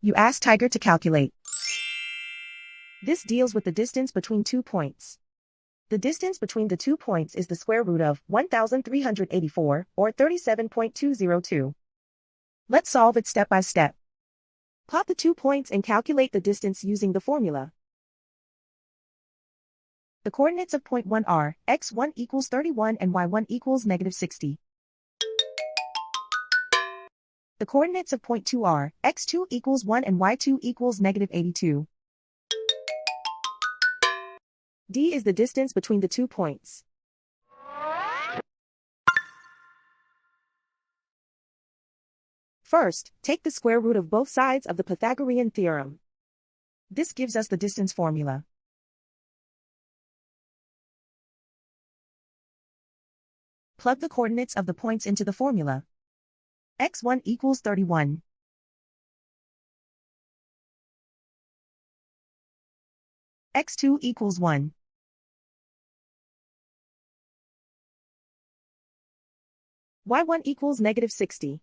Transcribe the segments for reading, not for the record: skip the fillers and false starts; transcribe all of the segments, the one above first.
You ask Tiger to calculate. This deals with the distance between 2 points. The distance between the 2 points is the square root of 1,384, or 37.202. Let's solve it step by step. Plot the 2 points and calculate the distance using the formula. The coordinates of point 1 are x1 equals 31 and y1 equals negative 60. The coordinates of point 2 are x2 equals 1 and y2 equals negative 82. D is the distance between the 2 points. First, take the square root of both sides of the Pythagorean theorem. This gives us the distance formula. Plug the coordinates of the points into the formula. x1 equals 31. x2 equals 1. y1 equals negative 60.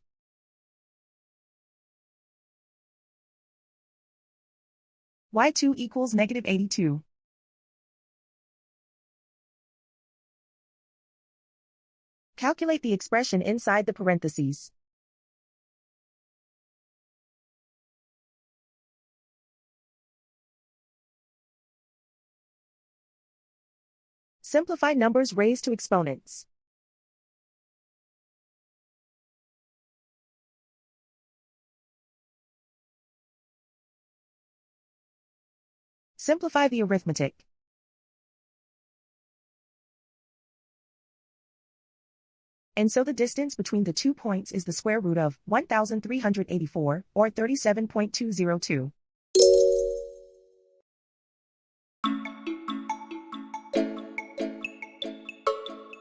y2 equals negative 82. Calculate the expression inside the parentheses. Simplify numbers raised to exponents. Simplify the arithmetic. And so the distance between the 2 points is the square root of 1,384, or 37.202.